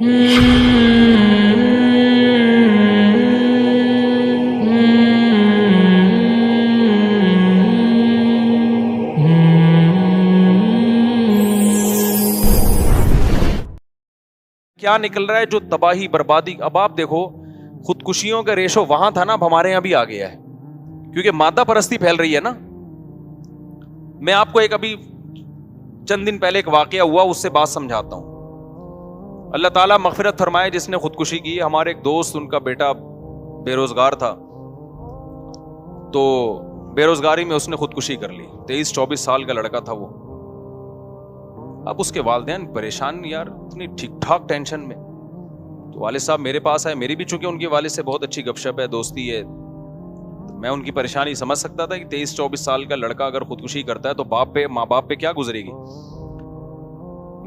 کیا نکل رہا ہے جو تباہی بربادی. اب آپ دیکھو خودکشیوں کا ریشو وہاں تھا نا, اب ہمارے یہاں بھی آ گیا ہے کیونکہ مادہ پرستی پھیل رہی ہے نا. میں آپ کو ایک ابھی چند دن پہلے ایک واقعہ ہوا, اس سے بات سمجھاتا ہوں. اللہ تعالیٰ مغفرت فرمائے جس نے خودکشی کی. ہمارے ایک دوست, ان کا بیٹا بے روزگار تھا, تو بے روزگاری میں اس نے خودکشی کر لی. 23-24 سال کا لڑکا تھا وہ. اب اس کے والدین پریشان, یار اتنی ٹھیک ٹھاک ٹینشن میں. تو والد صاحب میرے پاس آئے, میری بھی چونکہ ان کے والد سے بہت اچھی گپ شپ ہے, دوستی ہے, میں ان کی پریشانی سمجھ سکتا تھا کہ 23-24 سال کا لڑکا اگر خودکشی کرتا ہے تو ماں باپ پہ کیا گزرے گی.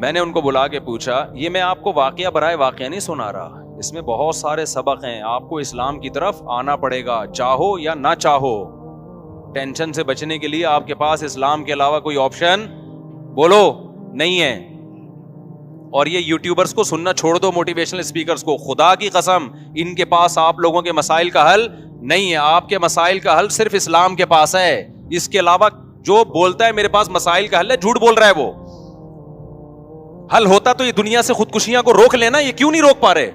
میں نے ان کو بلا کے پوچھا, یہ میں آپ کو واقعہ برائے واقعہ نہیں سنا رہا, اس میں بہت سارے سبق ہیں, آپ کو اسلام کی طرف آنا پڑے گا چاہو یا نہ چاہو. ٹینشن سے بچنے کے لیے آپ کے پاس اسلام کے علاوہ کوئی آپشن بولو نہیں ہے. اور یہ یوٹیوبرز کو سننا چھوڑ دو, موٹیویشنل اسپیکرز کو, خدا کی قسم ان کے پاس آپ لوگوں کے مسائل کا حل نہیں ہے. آپ کے مسائل کا حل صرف اسلام کے پاس ہے. اس کے علاوہ جو بولتا ہے میرے پاس مسائل کا حل ہے, جھوٹ بول رہا ہے. وہ حل ہوتا تو یہ دنیا سے خودکشیاں کو روک لینا, یہ کیوں نہیں روک پا رہے.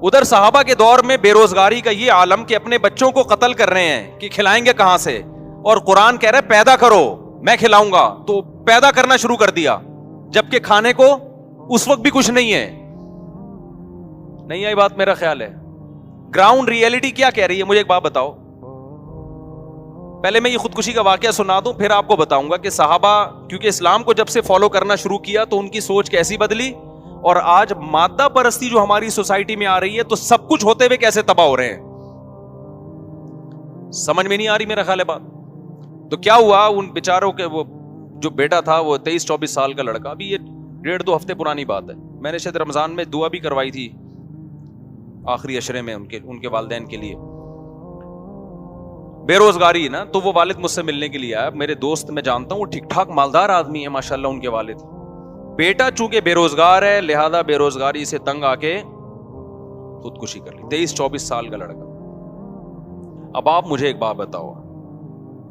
ادھر صحابہ کے دور میں بے روزگاری کا یہ عالم کہ اپنے بچوں کو قتل کر رہے ہیں کہ کھلائیں گے کہاں سے, اور قرآن کہہ رہا ہے پیدا کرو میں کھلاؤں گا, تو پیدا کرنا شروع کر دیا, جبکہ کھانے کو اس وقت بھی کچھ نہیں ہے. نہیں آئی بات, میرا خیال ہے. گراؤنڈ ریئلٹی کیا کہہ رہی ہے, مجھے ایک بات بتاؤ. پہلے میں یہ خودکشی کا واقعہ سنا دوں, پھر آپ کو بتاؤں گا کہ صحابہ کیونکہ اسلام کو جب سے فالو کرنا شروع کیا تو ان کی سوچ کیسی بدلی, اور آج مادہ پرستی جو ہماری سوسائٹی میں آ رہی ہے تو سب کچھ ہوتے ہوئے کیسے تباہ ہو رہے ہیں. سمجھ میں نہیں آ رہی میرا خیال ہے بات. تو کیا ہوا ان بیچاروں کے, وہ جو بیٹا تھا وہ 23-24 سال کا لڑکا, ابھی یہ 1.5-2 ہفتے پرانی بات ہے. میں نے شاید رمضان میں دعا بھی کروائی تھی آخری عشرے میں ان کے والدین کے لیے. بے روزگاری نا, تو وہ والد مجھ سے ملنے کے لیے آیا. میرے دوست میں جانتا ہوں, وہ ٹھیک ٹھاک مالدار آدمی ہے ماشاءاللہ ان کے والد. بیٹا چونکہ بے روزگار ہے لہذا بے روزگاری سے تنگ آ کے خودکشی کر لی. 23-24 سال کا لڑکا. اب آپ مجھے ایک بات بتاؤ,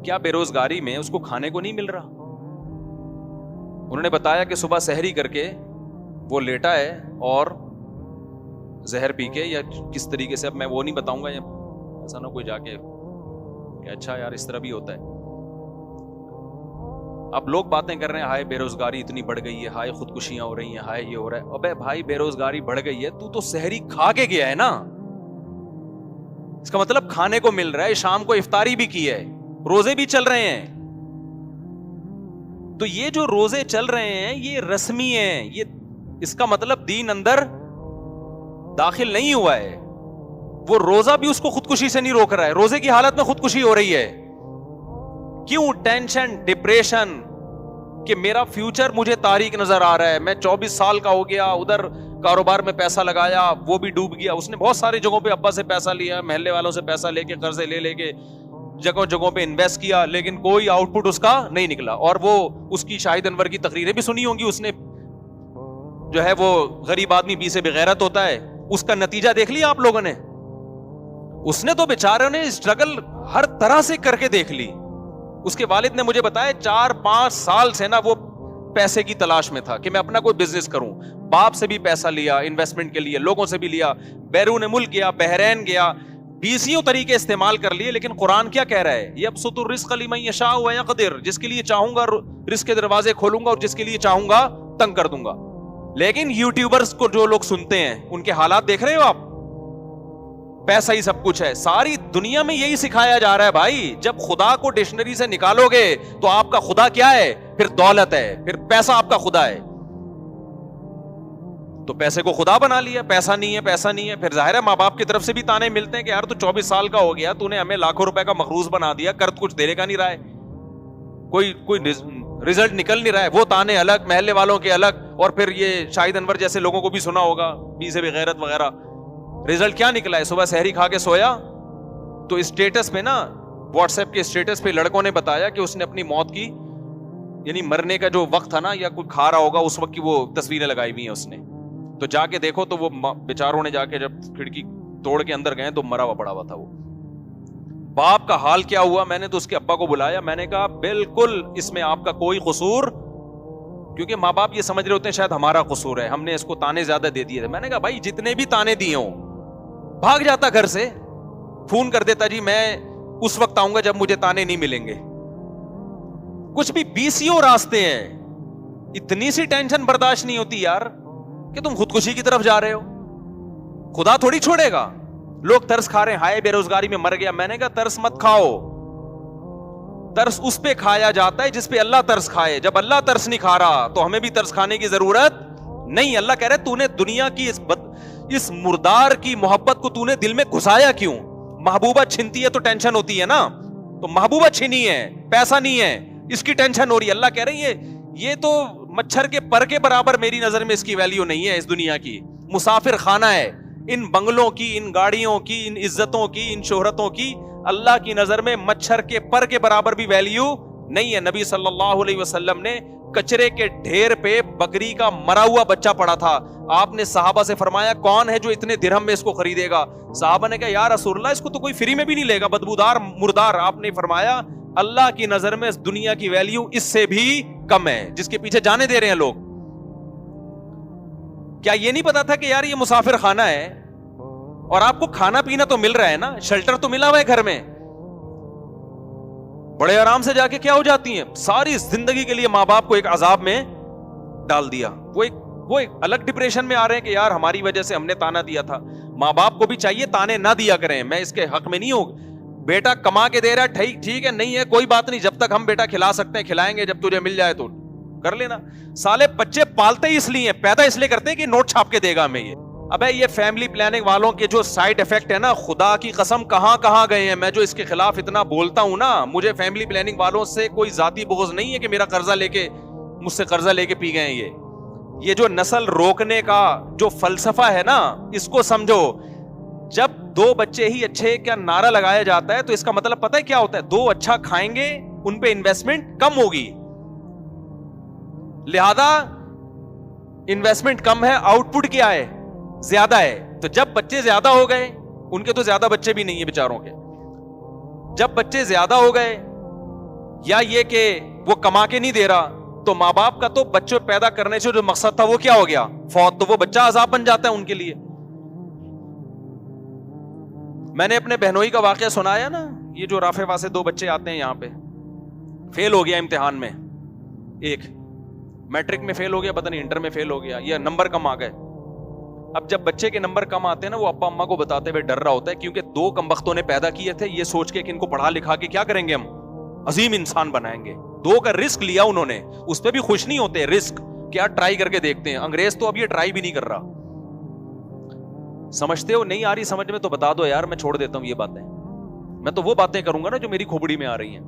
کیا بے روزگاری میں اس کو کھانے کو نہیں مل رہا؟ انہوں نے بتایا کہ صبح سحری کر کے وہ لیٹا ہے اور زہر پی کے, یا کس طریقے سے, اب میں وہ نہیں بتاؤں گا, ایسا نہ کوئی جا کے کہ اچھا یار اس طرح بھی ہوتا ہے. اب لوگ باتیں کر رہے ہیں, ہائے بے روزگاری اتنی بڑھ گئی ہے, ہائے خودکشیاں ہو رہی ہیں, ہائے یہ ہو رہا ہے. ابے بھائی بے روزگاری بڑھ گئی ہے, تو سحری کھا کے گیا ہے نا, اس کا مطلب کھانے کو مل رہا ہے, شام کو افطاری بھی کی ہے, روزے بھی چل رہے ہیں. تو یہ جو روزے چل رہے ہیں یہ رسمی ہیں, یہ اس کا مطلب دین اندر داخل نہیں ہوا ہے. وہ روزہ بھی اس کو خودکشی سے نہیں روک رہا ہے, روزے کی حالت میں خودکشی ہو رہی ہے. کیوں؟ ٹینشن, ڈپریشن کہ میرا فیوچر مجھے تاریک نظر آ رہا ہے, میں 24 سال کا ہو گیا, ادھر کاروبار میں پیسہ لگایا وہ بھی ڈوب گیا. اس نے بہت ساری جگہوں پہ ابا سے پیسہ لیا, محلے والوں سے پیسہ لے کے, قرضے لے کے جگہوں پہ انویسٹ کیا, لیکن کوئی آؤٹ پٹ اس کا نہیں نکلا. اور وہ اس کی شاہد انور کی تقریریں بھی سنی ہوں گی, اس نے جو ہے وہ غریب آدمی بی سے بغیرت ہوتا ہے, اس کا نتیجہ دیکھ لیا آپ لوگوں نے. اس نے تو بیچاروں نے اسٹرگل ہر طرح سے کر کے دیکھ لی. اس کے والد نے مجھے بتایا 4-5 سال سے نا وہ پیسے کی تلاش میں تھا کہ میں اپنا کوئی بزنس کروں. باپ سے بھی پیسہ لیا انویسٹمنٹ کے لیے, لوگوں سے بھی لیا, بیرون ملک گیا, بحرین گیا, 20 طریقے استعمال کر لیے. لیکن قرآن کیا کہہ رہا ہے, یبسط الرزق لمن یشاء ویقدر, جس کے لیے چاہوں گا رزق کے دروازے کھولوں گا اور جس کے لیے چاہوں گا تنگ کر دوں گا. لیکن یوٹیوبرز کو جو لوگ سنتے ہیں ان کے حالات دیکھ رہے ہو آپ, پیسہ ہی سب کچھ ہے. ساری دنیا میں یہی سکھایا جا رہا ہے بھائی, جب خدا کو ڈکشنری سے نکالو گے تو آپ کا خدا کیا ہے, پھر دولت ہے, پھر پیسہ آپ کا خدا ہے. تو پیسے کو خدا بنا لیا, پیسہ نہیں ہے, پیسہ نہیں ہے. پھر ظاہر ہے ماں باپ کی طرف سے بھی تانے ملتے ہیں کہ یار تو 24 سال کا ہو گیا, تو نے ہمیں لاکھوں روپے کا مقروض بنا دیا, قرض کچھ دینے کا نہیں رہا ہے, کوئی رزلٹ نکل نہیں رہا ہے. وہ تانے الگ, محلے والوں کے الگ, اور پھر یہ شاہد انور جیسے لوگوں کو بھی سنا ہوگا, بی سے بغیرت وغیرہ. رزلٹ کیا نکلا ہے, صبح سحری کھا کے سویا تو اسٹیٹس پہ نا, واٹس ایپ کے اسٹیٹس پہ لڑکوں نے بتایا کہ اس نے اپنی موت کی یعنی مرنے کا جو وقت تھا نا, یا کوئی کھا رہا ہوگا اس وقت کی وہ تصویریں لگائی ہوئی ہیں اس نے, تو جا کے دیکھو تو وہ بیچاروں نے جا کے جب کھڑکی توڑ کے اندر گئے تو مرا ہوا پڑا ہوا تھا وہ. باپ کا حال کیا ہوا, میں نے تو اس کے ابا کو بلایا, میں نے کہا بالکل اس میں آپ کا کوئی قصور, کیونکہ ماں باپ یہ سمجھ رہے ہوتے ہیں شاید ہمارا قصور ہے, ہم نے اس کو تانے زیادہ دے دیے تھے. میں نے کہا بھائی جتنے بھی تانے دیے ہوں, بھاگ جاتا گھر سے, فون کر دیتا جی میں اس وقت آؤں گا جب مجھے تانے نہیں ملیں گے. کچھ بھی 20 راستے ہیں, اتنی سی ٹینشن برداشت نہیں ہوتی یار کہ تم خودکشی کی طرف جا رہے ہو. خدا تھوڑی چھوڑے گا. لوگ ترس کھا رہے ہیں, ہائے بے روزگاری میں مر گیا. میں نے کہا ترس مت کھاؤ, ترس اس پہ کھایا جاتا ہے جس پہ اللہ ترس کھائے. جب اللہ ترس نہیں کھا رہا تو ہمیں بھی ترس کھانے کی ضرورت نہیں. اللہ کہہ رہے تو نے دنیا کی اس مردار کی محبت کو تو نے دل میں گھسایا کیوں؟ محبوبہ چھنتی ہے تو ٹینشن ہوتی ہے نا, تو محبوبہ چھنی ہے, پیسہ نہیں ہے, اس کی ٹینشن ہو رہی ہے. اللہ کہہ رہے ہیں یہ تو مچھر کے پر کے برابر میری نظر میں اس کی ویلیو نہیں ہے. اس دنیا کی مسافر خانہ ہے, ان بنگلوں کی, ان گاڑیوں کی, ان عزتوں کی, ان شہرتوں کی اللہ کی نظر میں مچھر کے پر کے برابر بھی ویلیو نہیں ہے. نبی صلی اللہ علیہ وسلم نے کچرے کے ڈھیر پہ بکری کا مرا ہوا بچہ پڑا تھا. آپ نے صحابہ سے فرمایا کون ہے جو اتنے درہم میں اس کو خریدے گا؟ صحابہ نے کہا یا رسول اللہ اس کو تو کوئی فری میں بھی نہیں لے گا, بدبودار مردار. آپ نے فرمایا اللہ کی نظر میں دنیا کی ویلیو اس سے بھی کم ہے جس کے پیچھے جانے دے رہے ہیں لوگ. کیا یہ نہیں پتا تھا کہ یار یہ مسافر خانہ ہے اور آپ کو کھانا پینا تو مل رہا ہے نا, شیلٹر تو ملا ہوا ہے گھر میں, بڑے آرام سے جا کے کیا ہو جاتی ہیں ساری زندگی کے لیے ماں باپ کو ایک عذاب میں ڈال دیا. وہ ایک الگ ڈپریشن میں آ رہے ہیں کہ یار ہماری وجہ سے ہم نے تانا دیا تھا. ماں باپ کو بھی چاہیے تانے نہ دیا کریں, میں اس کے حق میں نہیں ہوں. بیٹا کما کے دے رہا ہے ٹھیک ہے, نہیں ہے کوئی بات نہیں, جب تک ہم بیٹا کھلا سکتے ہیں کھلائیں گے, جب تجھے مل جائے تو کر لینا. سالے بچے پالتے ہی اس لیے, پیدا اس لیے کرتے ہیں کہ نوٹ چھاپ کے دے گا ہمیں یہ. ابے یہ فیملی پلاننگ والوں کے جو سائیڈ افیکٹ ہے نا, خدا کی قسم کہاں کہاں گئے ہیں. میں جو اس کے خلاف اتنا بولتا ہوں نا, مجھے فیملی پلاننگ والوں سے کوئی ذاتی بغض نہیں ہے کہ میرا قرضہ لے کے مجھ سے قرضہ لے کے پی گئے ہیں. یہ جو نسل روکنے کا جو فلسفہ ہے نا, اس کو سمجھو. جب 2 بچے ہی اچھے کا نعرہ لگایا جاتا ہے تو اس کا مطلب پتہ ہے کیا ہوتا ہے؟ 2 اچھا کھائیں گے, ان پہ انویسٹمنٹ کم ہوگی, لہذا انویسٹمنٹ کم ہے, آؤٹ پٹ کیا ہے؟ زیادہ ہے. تو جب بچے زیادہ ہو گئے, ان کے تو زیادہ بچے بھی نہیں ہیں بیچاروں کے, جب بچے زیادہ ہو گئے یا یہ کہ وہ کما کے نہیں دے رہا, تو ماں باپ کا تو بچوں پیدا کرنے سے جو مقصد تھا وہ کیا ہو گیا؟ فوت. تو وہ بچہ عذاب بن جاتا ہے ان کے لیے. میں نے اپنے بہنوئی کا واقعہ سنایا نا, یہ جو رافع واسطے 2 بچے آتے ہیں یہاں پہ, فیل ہو گیا امتحان میں, ایک میٹرک میں فیل ہو گیا, پتہ نہیں انٹر میں فیل ہو گیا, یا نمبر کم آ گئے. اب جب بچے کے نمبر کم آتے ہیں نا, وہ ابا اماں کو بتاتے ہوئے ڈر رہا ہوتا ہے, کیونکہ 2 کمبختوں نے پیدا کیے تھے یہ سوچ کے کہ ان کو پڑھا لکھا کے کیا کریں گے, ہم عظیم انسان بنائیں گے. 2 کا رسک لیا انہوں نے, اس پہ بھی خوش نہیں ہوتے. رسک کیا ٹرائی کر کے دیکھتے ہیں. انگریز تو اب یہ ٹرائی بھی نہیں کر رہا. سمجھتے ہو نہیں آ رہی سمجھ میں تو بتا دو یار, میں چھوڑ دیتا ہوں یہ باتیں. میں تو وہ باتیں کروں گا نا جو میری کھوپڑی میں آ رہی ہیں.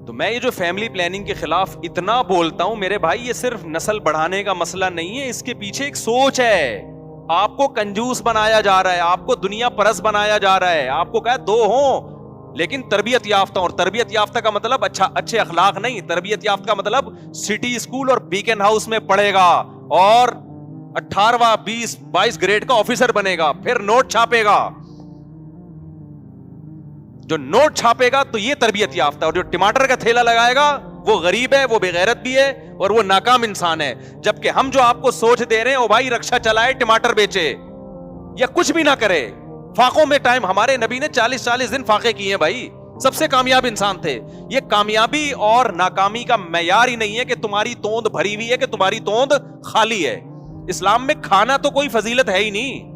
تو میں یہ جو فیملی پلاننگ کے خلاف اتنا بولتا ہوں میرے بھائی, یہ صرف نسل بڑھانے کا مسئلہ نہیں ہے, اس کے پیچھے ایک سوچ ہے. آپ کو کنجوس بنایا جا رہا ہے, آپ کو دنیا پرست بنایا جا رہا ہے. آپ کو کہا 2 ہوں لیکن تربیت یافتہ. اور تربیت یافتہ کا مطلب اچھے اخلاق نہیں, تربیت یافتہ کا مطلب سٹی اسکول اور بیکن ہاؤس میں پڑھے گا اور 18واں 22 گریڈ کا آفیسر بنے گا, پھر نوٹ چھاپے گا. جو نوٹ چھاپے گا تو یہ تربیت یافتہ, اور جو ٹماٹر کا تھیلا لگائے گا وہ غریب ہے, وہ بے غیرت بھی ہے اور وہ ناکام انسان ہے. جبکہ ہم جو آپ کو سوچ دے رہے ہیں, او بھائی رکشا چلائے, ٹماٹر بیچے یا کچھ بھی نہ کرے. فاقوں میں ٹائم, ہمارے نبی نے 40 دن فاقے کیے ہیں بھائی, سب سے کامیاب انسان تھے. یہ کامیابی اور ناکامی کا معیار ہی نہیں ہے کہ تمہاری توند بھری ہوئی ہے کہ تمہاری توند خالی ہے. اسلام میں کھانا تو کوئی فضیلت ہے ہی نہیں.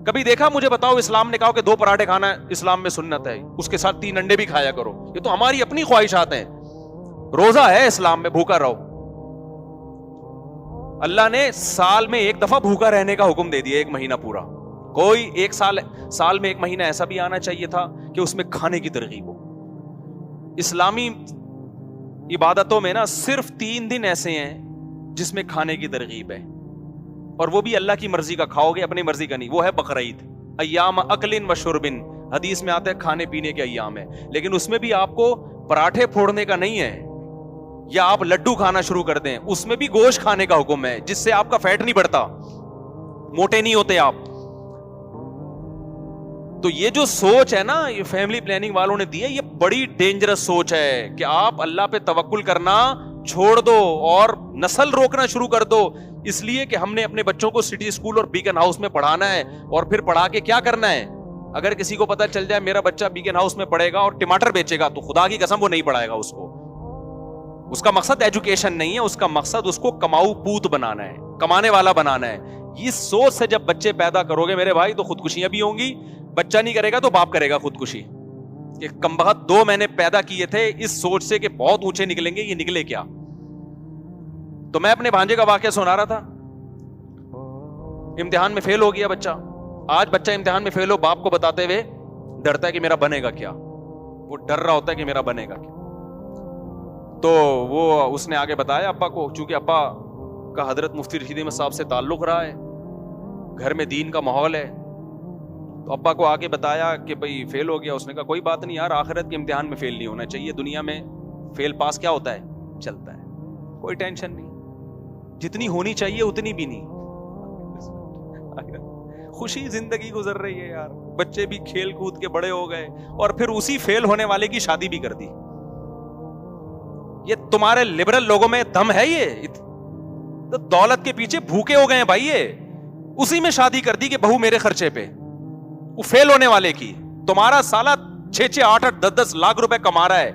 کبھی دیکھا مجھے بتاؤ اسلام نے کہا کہ 2 پراٹھے کھانا اسلام میں سنت ہے, اس کے ساتھ 3 انڈے بھی کھایا کرو. یہ تو ہماری اپنی خواہشات ہیں. روزہ ہے اسلام میں, بھوکا رہو. اللہ نے سال میں 1 دفعہ بھوکا رہنے کا حکم دے دیا, 1 مہینہ پورا. کوئی 1 سال میں 1 مہینہ ایسا بھی آنا چاہیے تھا کہ اس میں کھانے کی ترغیب ہو. اسلامی عبادتوں میں نا صرف 3 دن ایسے ہیں جس میں کھانے کی ترغیب ہے, اور وہ بھی اللہ کی مرضی کا کھاؤ گے, اپنی مرضی کا نہیں. وہ ہے بقرعید, ایام اکل و شرب, حدیث میں آتا ہے کھانے پینے کے ایام ہے. لیکن اس میں بھی آپ کو پراٹھے پھوڑنے کا نہیں ہے, یا آپ لڈو کھانا شروع کر دیں, اس میں بھی گوشت کھانے کا حکم ہے, جس سے آپ کا فیٹ نہیں بڑھتا, موٹے نہیں ہوتے آپ. تو یہ جو سوچ ہے نا, یہ فیملی پلاننگ والوں نے دی ہے, یہ بڑی ڈینجرس سوچ ہے کہ آپ اللہ پہ توکل کرنا چھوڑ دو اور نسل روکنا شروع کر دو, اس لیے کہ ہم نے اپنے بچوں کو سٹی اسکول اور بیکن ہاؤس میں پڑھانا ہے, اور پھر پڑھا کے کیا کرنا ہے. اگر کسی کو پتا چل جائے میرا بچہ بیکن ہاؤس میں پڑھے گا اور ٹماٹر بیچے گا, تو خدا کی قسم وہ نہیں پڑھائے گا اس کو. اس کا مقصد ایجوکیشن نہیں ہے, اس کا مقصد اس کو کماؤ پوت بنانا ہے, کمانے والا بنانا ہے. اس سوچ سے جب بچے پیدا کرو گے میرے بھائی, تو خودکشیاں بھی ہوں گی. بچہ نہیں کرے گا تو باپ کرے گا خودکشی, کہ کمبخت 2 میں نے پیدا کیے تھے اس سوچ سے کہ بہت اونچے نکلیں گے, یہ نکلے کیا. تو میں اپنے بھانجے کا واقعہ سنا رہا تھا, امتحان میں فیل ہو گیا بچہ. آج بچہ امتحان میں فیل ہو, باپ کو بتاتے ہوئے ڈرتا ہے کہ میرا بنے گا کیا, وہ ڈر رہا ہوتا ہے کہ میرا بنے گا کیا. تو وہ اس نے آگے بتایا ابا کو, چونکہ ابا کا حضرت مفتی رشید احمد صاحب سے تعلق رہا ہے, گھر میں دین کا ماحول ہے, تو ابا کو آگے بتایا کہ بھئی فیل ہو گیا. اس نے کہا کوئی بات نہیں یار, آخرت کے امتحان میں فیل نہیں ہونا چاہیے, دنیا میں فیل پاس کیا ہوتا ہے, چلتا ہے, کوئی ٹینشن نہیں, جتنی ہونی چاہیے اتنی بھی نہیں. خوشی زندگی گزر رہی ہے یار, بچے بھی کھیل کود کے بڑے ہو گئے, اور پھر اسی فیل ہونے والے کی شادی بھی کر دی. یہ تمہارے لبرل لوگوں میں دم ہے, یہ تو دولت کے پیچھے بھوکے ہو گئے ہیں بھائی, یہ اسی میں شادی کر دی کہ بہو میرے خرچے پہ, وہ فیل ہونے والے کی. تمہارا سالہ 6-6, 8-8, 10-10 لاکھ روپے کما رہا ہے,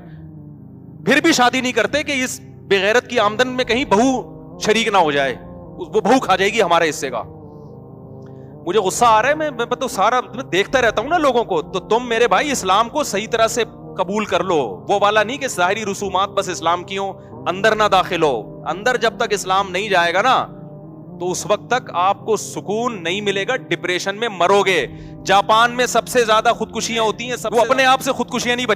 پھر بھی شادی نہیں کرتے کہ اس بغیرت کی آمدن میں کہیں بہو شریک نہ ہو جائے, وہ بہو کھا جائے گی ہمارے حصے کا. مجھے غصہ آ رہا ہے, میں تو سارا دیکھتا رہتا ہوں نا لوگوں کو. تو تم میرے بھائی اسلام کو صحیح طرح سے قبول کر لو, وہ والا نہیں کہ ظاہری رسومات بس اسلام کی ہوں, اندر نہ داخل ہو. اندر جب تک اسلام نہیں جائے گا نا, تو اس وقت تک آپ کو سکون نہیں ملے گا, ڈپریشن میں مرو گے. جاپان میں سب سے زیادہ خودکشیاں ہوتی ہیں, وہ اپنے آپ سے خودکشیاں نہیں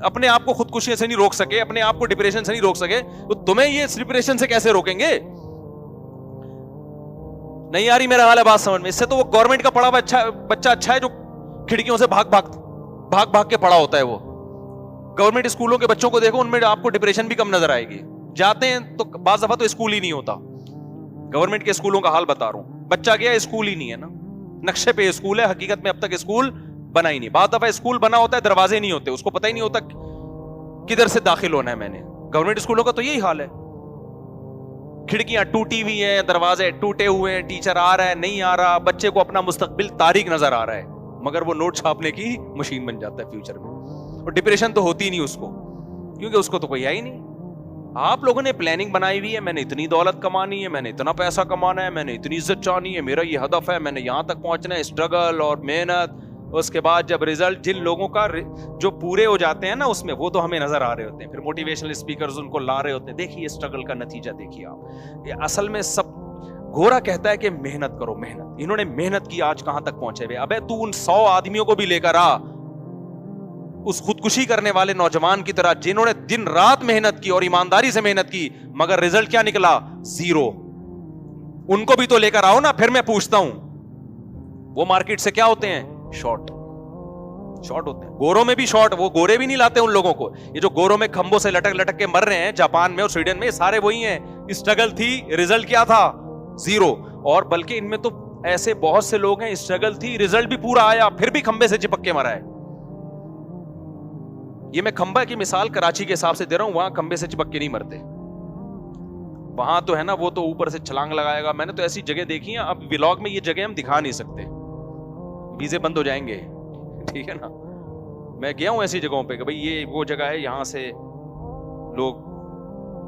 اپنے آپ کو خودکشیاں سے نہیں روک سکے, اپنے آپ کو ڈپریشن سے نہیں روک سکے, تو تمہیں یہ ڈپریشن سے کیسے روکیں گے. نہیں آ رہی میرا حال ہے بات سمجھ میں. اس سے تو وہ گورنمنٹ کا پڑھا ہوا بچہ اچھا ہے, جو کھڑکیوں سے بھاگ کے پڑھا ہوتا ہے. وہ گورنمنٹ اسکولوں کے بچوں کو دیکھو, ان میں آپ کو ڈپریشن بھی کم نظر آئے گی. جاتے ہیں تو بعض دفعہ تو اسکول ہی نہیں ہوتا. گورنمنٹ کے اسکولوں کا حال بتا رہا ہوں, بچہ گیا اسکول ہی نہیں ہے نا, نقشے پہ اسکول ہے, حقیقت میں اب تک اسکول بنا ہی نہیں. بعض دفعہ اسکول بنا ہوتا ہے, دروازے نہیں ہوتے, اس کو پتہ ہی نہیں ہوتا کدھر سے داخل ہونا ہے میں نے. گورنمنٹ اسکولوں کا تو یہی حال ہے, کھڑکیاں ٹوٹی ہوئی ہیں, دروازے ٹوٹے ہوئے ہیں, ٹیچر آ رہا ہے نہیں آ رہا, بچے کو اپنا مستقبل تاریک نظر آ رہا ہے, مگر وہ نوٹ چھاپنے کی مشین بن جاتا ہے فیوچر میں. اور ڈپریشن تو ہوتی نہیں اس کو, کیونکہ اس کو تو کوئی ہے ہی نہیں. آپ لوگوں نے پلاننگ بنائی ہوئی ہے, میں نے اتنی دولت کمانی ہے, میں نے اتنا پیسہ کمانا ہے, میں نے اتنی عزت چاہنی ہے, میرا یہ ہدف ہے, میں نے یہاں تک پہنچنا ہے, اسٹرگل اور محنت. اس کے بعد جب ریزلٹ, جن لوگوں کا جو پورے ہو جاتے ہیں نا اس میں, وہ تو ہمیں نظر آ رہے ہوتے ہیں, پھر موٹیویشنل اسپیکرز ان کو لا رہے ہوتے ہیں, دیکھیے اسٹرگل کا نتیجہ دیکھیے آپ. یہ اصل میں سب گورا کہتا ہے کہ محنت کرو, محنت. انہوں نے محنت کی, آج کہاں تک پہنچے ہوئے. ابے تو ان 100 آدمیوں کو بھی لے کر آ, اس خودکشی کرنے والے نوجوان کی طرح, جنہوں نے دن رات محنت کی اور ایمانداری سے محنت کی, مگر رزلٹ کیا نکلا, 0. ان کو بھی تو لے کر آؤ نا. پھر میں پوچھتا ہوں, وہ مارکیٹ سے کیا ہوتے ہیں, شارٹ ہوتے ہیں. گوروں میں بھی شارٹ, وہ گورے بھی نہیں لاتے ان لوگوں کو. یہ جو گوروں میں کھمبوں سے لٹک کے مر رہے ہیں جاپان میں اور سویڈن میں, سارے وہی ہیں. اسٹرگل تھی, رزلٹ کیا تھا, 0. اور بلکہ ان میں تو ایسے بہت سے لوگ ہیں, اسٹرگل تھی, رزلٹ بھی پورا آیا, پھر بھی کھمبے سے چپک کے مرا ہے. یہ میں کھمبا کی مثال کراچی کے حساب سے دے رہا ہوں, وہاں کھمبے سے چپک کے نہیں مرتے. وہاں تو ہے نا, وہ تو اوپر سے چھلانگ لگائے گا. میں نے تو ایسی جگہ دیکھی ہیں, اب ولاگ میں یہ جگہ ہم دکھا نہیں سکتے, ویزے بند ہو جائیں گے, ٹھیک ہے نا. میں گیا ہوں ایسی جگہوں پہ کہ بھئی یہ وہ جگہ ہے, یہاں سے لوگ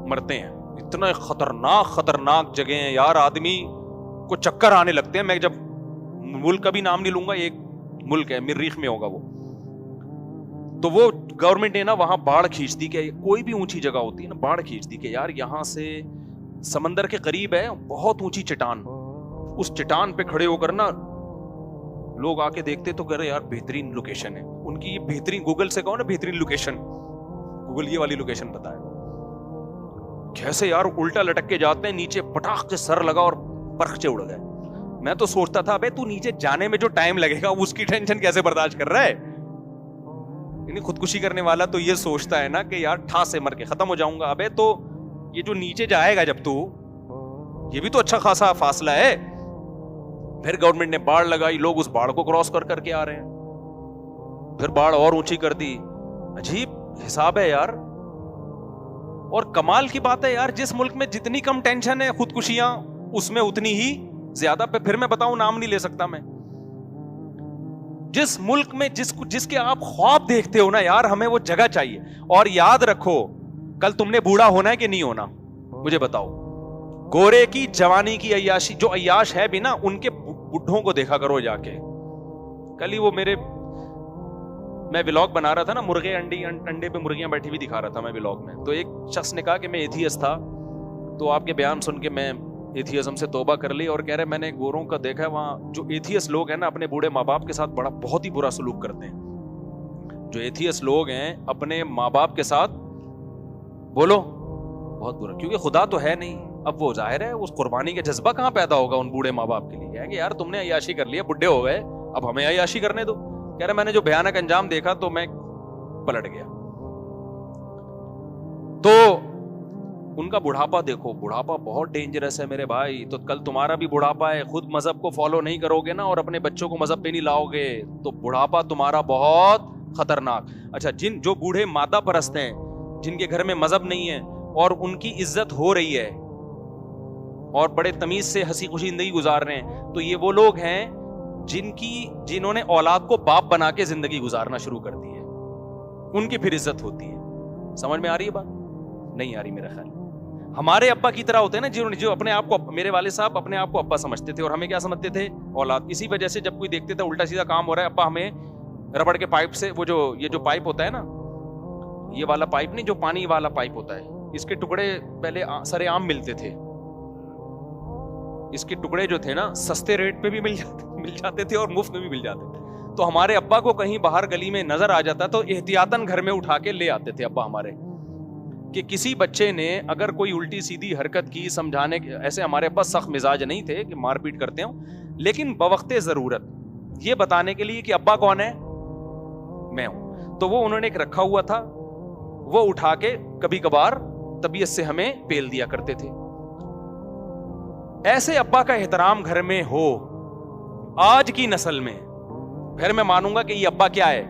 مرتے ہیں. اتنا خطرناک جگہ ہیں یار, آدمی کو چکر آنے لگتے ہیں. میں جب ملک کا بھی نام نہیں لوں گا, ایک ملک ہے مریخ میں ہوگا وہ, تو وہ گورنمنٹ نے نا وہاں باڑ کھینچ دی, کہ کوئی بھی اونچی جگہ ہوتی ہے نا, باڑ کھینچ دی کہ یار یہاں سے سمندر کے قریب ہے بہت اونچی چٹان, اس چٹان پہ کھڑے ہو کر نا لوگ آ کے دیکھتے تو کہہ رہے یار بہترین لوکیشن ہے ان کی, یہ بہترین, گوگل سے کہو نا بہترین لوکیشن, گوگل یہ والی لوکیشن بتائے. کیسے یار الٹا لٹک کے جاتے ہیں, نیچے پٹاخ سے سر لگا اور پرخچے اڑ گئے. میں تو سوچتا تھا ابے تو نیچے جانے میں جو ٹائم لگے گا اس کی ٹینشن کیسے برداشت کر رہا ہے. یعنی خودکشی کرنے والا تو یہ سوچتا ہے نا کہ یار ٹھاس سے مر کے ختم ہو جاؤں گا. ابے تو یہ جو نیچے جائے گا جب تو یہ بھی تو اچھا خاصا فاصلہ ہے. پھر گورنمنٹ نے باڑ لگائی, لوگ اس باڑ کو کراس کر کر کے آ رہے ہیں, پھر باڑ اور اونچی کر دی. عجیب حساب ہے یار. اور کمال کی بات ہے یار, جس ملک میں جتنی کم ٹینشن ہے خودکشیاں اس میں اتنی ہی زیادہ. پھر میں بتاؤں, نام نہیں لے سکتا میں. جس ملک میں جس کے آپ خواب دیکھتے ہو نا یار, ہمیں وہ جگہ چاہیے. اور یاد رکھو, کل تم نے بوڑھا ہونا ہے کہ نہیں ہونا, مجھے بتاؤ. گورے کی جوانی کی عیاشی, جو عیاش ہے بھی نا, ان کے بڈھوں کو دیکھا کرو جا کے. کل ہی وہ میں ولاگ بنا رہا تھا نا, مرغے انڈے پہ مرغیاں بیٹھی ہوئی دکھا رہا تھا میں ولاگ میں. تو ایک شخص نے کہا کہ میں ایتھیسٹ تھا, تو آپ کے بیان سن کے میں ایتھیزم سے توبہ کر لی, اور کہہ رہے میں نے گوروں کا دیکھا ہے وہاں جو ایتھیسٹ لوگ ہیں نا اپنے بوڑھے ماں باپ کے ساتھ بہت ہی برا سلوک کرتے ہیں. جو ایتھیسٹ لوگ ہیں اپنے ماں باپ کے ساتھ بولو بہت برا, کیونکہ خدا تو ہے نہیں. اب وہ ظاہر ہے اس قربانی کا جذبہ کہاں پیدا ہوگا ان بوڑھے ماں باپ کے لیے, کہ یار تم نے عیاشی کر لیا, بڈھے ہو گئے, اب ہمیں عیاشی کرنے دو. کہہ رہے میں نے جو بھیانک انجام دیکھا تو میں پلٹ گیا. تو ان کا بڑھاپا دیکھو, بڑھاپا بہت ڈینجرس ہے میرے بھائی. تو کل تمہارا بھی بڑھاپا ہے, خود مذہب کو فالو نہیں کرو گے نا اور اپنے بچوں کو مذہب پہ نہیں لاؤ گے تو بڑھاپا تمہارا بہت خطرناک. اچھا, جو بوڑھے مادہ پرست ہیں, جن کے گھر میں مذہب نہیں ہے اور ان کی عزت ہو رہی ہے اور بڑے تمیز سے ہنسی خوشی زندگی گزار رہے ہیں, تو یہ وہ لوگ ہیں جنہوں نے اولاد کو باپ بنا کے زندگی گزارنا شروع کر دی ہے. ان کی پھر عزت ہوتی ہے. سمجھ میں آ رہی ہے بات؟ نہیں آ رہی میرا خیال. ہمارے ابا کی طرح ہوتے ہیں نا, جو اپنے آپ کو, میرے والد صاحب اپنے آپ کو ابا سمجھتے تھے, اور ہمیں کیا سمجھتے تھے؟ اولاد. اسی وجہ سے جب کوئی دیکھتے تھے الٹا سیدھا کام ہو رہا ہے, ابا ہمیں ربڑ کے پائپ سے, وہ یہ جو پائپ ہوتا ہے نا, یہ والا پائپ نہیں, جو پانی والا پائپ ہوتا ہے, اس کے ٹکڑے پہلے سرے عام ملتے تھے. اس کے ٹکڑے جو تھے نا سستے ریٹ پہ بھی مل جاتے تھے اور مفت میں بھی مل جاتے تھے. تو ہمارے ابا کو کہیں باہر گلی میں نظر آ جاتا تو احتیاطاً گھر میں اٹھا کے لے آتے تھے ابا ہمارے, کہ کسی بچے نے اگر کوئی الٹی سیدھی حرکت کی, سمجھانے ایسے ہمارے ابا سخت مزاج نہیں تھے کہ مار پیٹ کرتے ہوں, لیکن بوقت ضرورت یہ بتانے کے لیے کہ ابا کون ہے, میں ہوں. تو وہ انہوں نے ایک رکھا ہوا تھا, وہ اٹھا کے کبھی کبھار طبیعت سے ہمیں پیل دیا کرتے تھے. ایسے ابا کا احترام گھر میں ہو آج کی نسل میں, پھر میں مانوں گا کہ یہ ابا کیا ہے,